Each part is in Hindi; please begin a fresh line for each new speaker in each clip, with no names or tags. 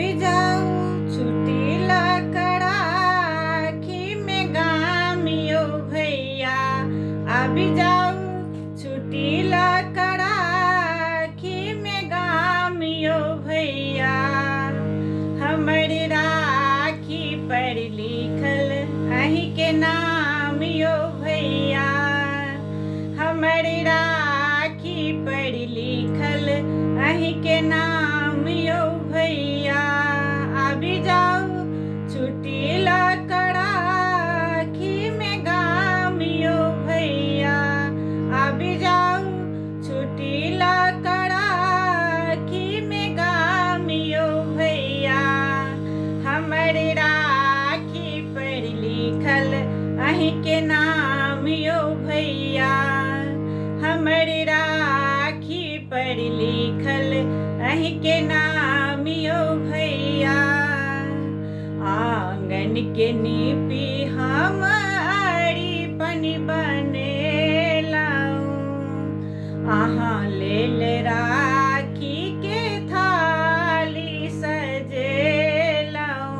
अभी जाऊ छुट्टी लकड़ाखी में गामियो भैया। अभी जाऊ छुट्टी लकड़ाखी में गामियो भैया। हमारी राखी पर लिखल अही के नाम यो भैया। हमारी राखी पर लिखल अही के नाम यो भैया। अभी जाऊ छुट्टी लकड़ाखी में गामियो भैया। अभी जाऊ छुट्टी लकड़ाखी में गामियो भैया। हमारी राखी पर लिखल अही के नाम यो भैया। हमारी राखी पर लिखल अही के नाम यो भैया। आंगन के नीपी हम आड़ी पनी बनेलाऊ। आहा ले ले राखी के थाली सजेलाऊ।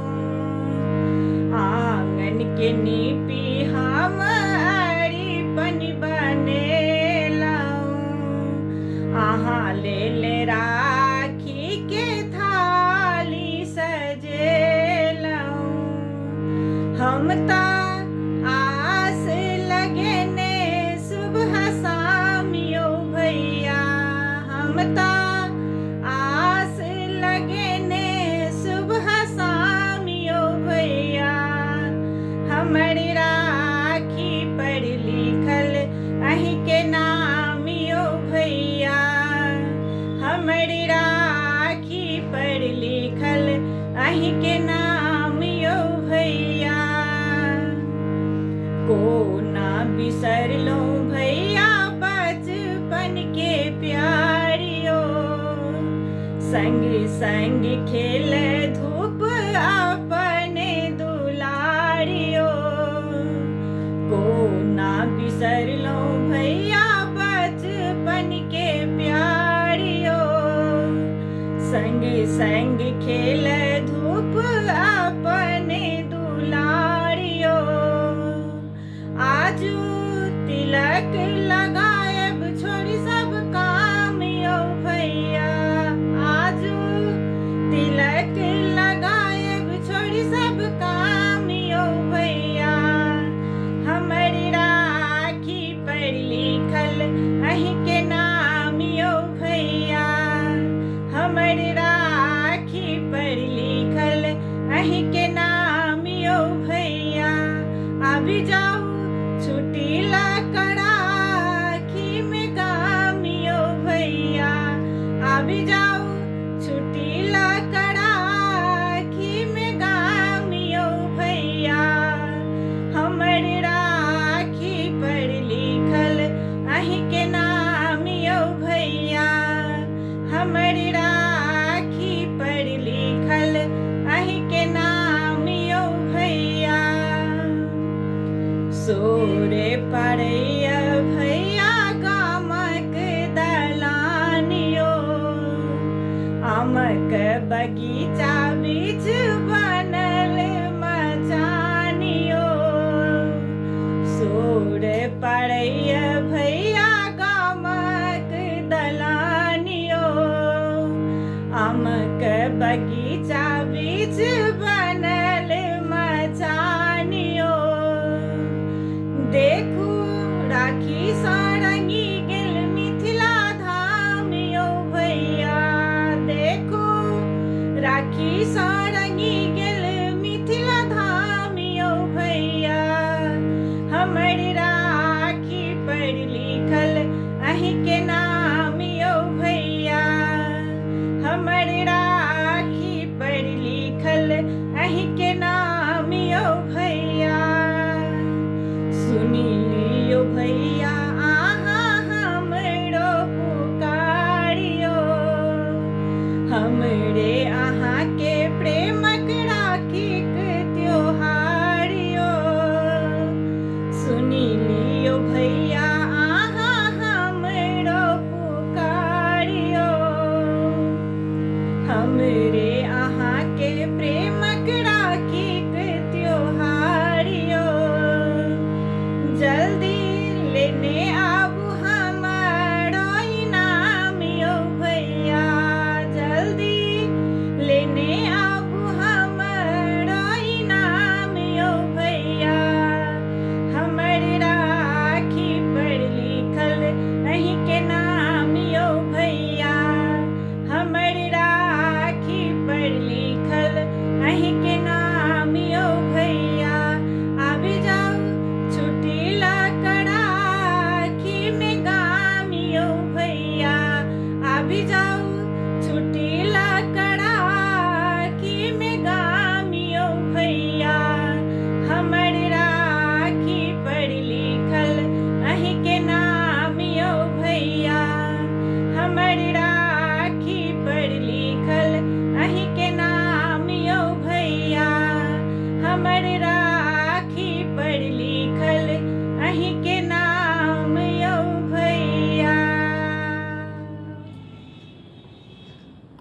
आंगन के नीपी हम आड़ी पनी बनेलाऊ। आहा ले ले राखी के थाली सजेलाऊ। हम ता आस लगेने सुबह शाम यो भैया। हम ता आस लगेने सुबह शाम यो भैया। हमारी राखी पर लिखल अही के नाम यो भैया। हमारी राखी पर लिखल अही के नाम यो भैया। को ना बिसर लो भैया बचपन के प्यारियो। संग संग खेल धूप अपने दुलारियो। को ना बिसर लो भैया बचपन के प्यारियो। संग संग खेल धूप अपने दुलारियो। आजू तिलक लगायब छोड़ी सब काम यो भैया। आजू तिलक लगायब छोड़ी सब काम यो भैया। हमारी राखी पर लिखल अही के नाम यो भैया। हमारी राखी पर लिखल अही के नाम यो भैया। अभी जाऊ छुट्टी लकड़ाखी में गामियो भैया। अभी जाऊ छुट्टी लकड़ाखी में गामियो भैया। हमारी राखी पर लिखल अही के नाम यो भैया। हमारी राखी पर लिखल अही के नाम यो भैया। सोरे पड़ैया भैया गामक दलानियो। आमक बगीचा बीच बनल मचानियो। सोर पड़ैया भैया गामक दलानियो। आमक बगीचा बीच बनल मचानियो। देखू राखी सारंगी गेल मिथिला धाम यो भैया। देखू राखी सारंगी गेल मिथिला धाम यो भैया। हमारी राखी पर लिखल अही के नाम यो भैया। हमारी राखी पर लिखल अही के नाम यो भैया। सुनी लियो भैया आहा हमरो पुकारियो। हमरे आहा के प्रेमक राखी के त्योहारियो। सुनी लियो भैया आहा हमरो पुकारियो। हमरे